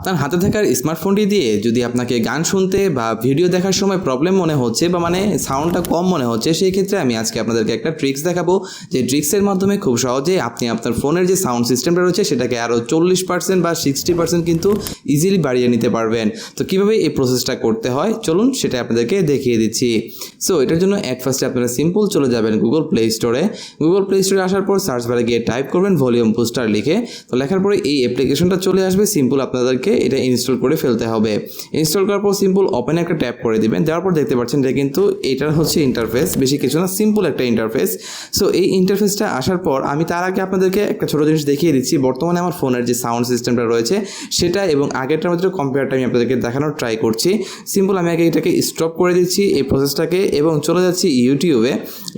আপনার হাতে থাকার স্মার্টফোনটি দিয়ে যদি আপনাকে গান শুনতে বা ভিডিও দেখার সময় প্রবলেম মনে হচ্ছে বা মানে সাউন্ডটা কম মনে হচ্ছে, সেই ক্ষেত্রে আমি আজকে আপনাদেরকে একটা ট্রিক্স দেখাবো, যে ট্রিক্সের মাধ্যমে খুব সহজে আপনি আপনার ফোনের যে সাউন্ড সিস্টেমটা রয়েছে সেটাকে আরও 40% বা 60% কিন্তু ইজিলি বাড়িয়ে নিতে পারবেন। তো কীভাবে এই প্রসেসটা করতে হয় চলুন সেটা আপনাদেরকে দেখিয়ে দিচ্ছি। সো এটার জন্য অ্যাট ফার্স্টে আপনারা সিম্পল চলে যাবেন গুগল প্লে স্টোরে। গুগল প্লে স্টোরে আসার পর সার্চ বারে গিয়ে টাইপ করবেন ভলিউম বুস্টার লিখে। তো লেখার পরে এই অ্যাপ্লিকেশনটা চলে আসবে। সিম্পল আপনাদেরকে এটা ইনস্টল করে ফেলতে হবে। ইনস্টল করার পর সিম্পল ওপেন একটা ট্যাপ করে দিবেন। দেওয়ার পর দেখতে পাচ্ছেন এটা কিন্তু এটার হচ্ছে ইন্টারফেস, বেশি কিছু না, সিম্পল একটা ইন্টারফেস। সো এই ইন্টারফেসটা আসার পর আমি তার আগে আপনাদেরকে একটা ছোটো জিনিস দেখিয়ে দিচ্ছি। বর্তমানে আমার ফোনের যে সাউন্ড সিস্টেমটা রয়েছে সেটা এবং আগেরটার মধ্যে কম্পেয়ারটা আমি আপনাদেরকে দেখানোর ট্রাই করছি। সিম্পল আমি আগে এটাকে স্টপ করে দিচ্ছি এই প্রসেসটাকে এবং চলে যাচ্ছি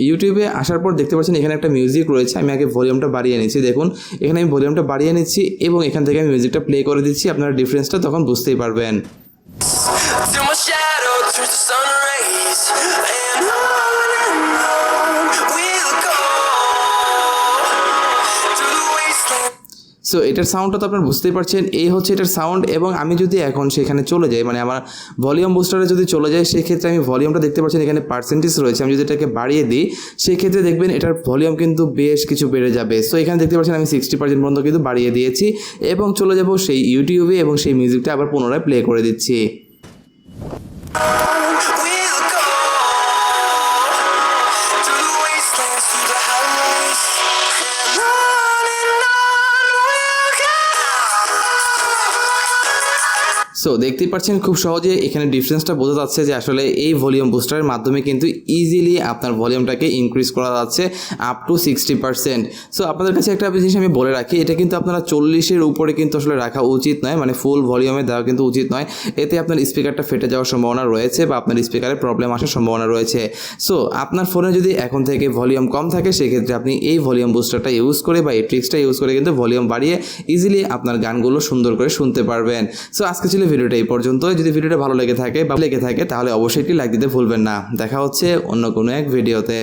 ইউটিউবে আসার পর দেখতে পাচ্ছেন এখানে একটা মিউজিক রয়েছে। আমি আগে ভলিউমটা বাড়িয়ে নিচ্ছি। দেখুন এখানে আমি ভলিউমটা বাড়িয়ে নিচ্ছি এবং এখান থেকে আমি মিউজিকটা প্লে করে দিচ্ছি। আপনারা ডিফারেন্সটা তখন বুঝতেই পারবেন। সো এটার সাউন্ডটা তো আপনারা বুঝতেই পারছেন, এই হচ্ছে এটার সাউন্ড। এবং আমি যদি এখন সেখানে চলে যাই, মানে আমার ভলিউম বুস্টারে যদি চলে যায়, সেক্ষেত্রে আমি ভলিউমটা দেখতে পাচ্ছেন এখানে পার্সেন্টেজ রয়েছে। আমি যদি এটাকে বাড়িয়ে দিই সেক্ষেত্রে দেখবেন এটার ভলিউম কিন্তু বেশ কিছু বেড়ে যাবে। সো এখানে দেখতে পাচ্ছেন আমি 60% পর্যন্ত কিন্তু বাড়িয়ে দিয়েছি এবং চলে যাব সেই ইউটিউবে এবং সেই মিউজিকটা আবার পুনরায় প্লে করে দিচ্ছি। সো দেখতেই পাচ্ছেন খুব সহজে এখানে ডিফারেন্সটা বোঝা যাচ্ছে যে আসলে এই ভলিউম বুস্টারের মাধ্যমে কিন্তু ইজিলি আপনার ভলিউমটাকে ইনক্রিজ করা যাচ্ছে আপ টু 60%। সো আপনাদের কাছে একটা জিনিস আমি বলে রাখি, এটা কিন্তু আপনারা 40-এর উপরে কিন্তু আসলে রাখা উচিত নয়, মানে ফুল ভলিউমে দেওয়া কিন্তু উচিত নয়। এতে আপনার স্পিকারটা ফেটে যাওয়ার সম্ভাবনা রয়েছে বা আপনার স্পিকারে প্রবলেম আসার সম্ভাবনা রয়েছে। সো আপনার ফোনে যদি এখন থেকে ভলিউম কম থাকে সেক্ষেত্রে আপনি এই ভলিউম বুস্টারটা ইউজ করে বা এই ট্রিক্সটা ইউজ করে কিন্তু ভলিউম বাড়িয়ে ইজিলি আপনার গানগুলো সুন্দর করে শুনতে পারবেন। সো আজকে ছিল ভিডিওটা এই পর্যন্ত। যদি ভিডিওটা ভালো লেগে থাকে তাহলে অবশ্যই একটি লাইক দিতে ভুলবেন না। দেখা হচ্ছে অন্য কোনো এক ভিডিওতে।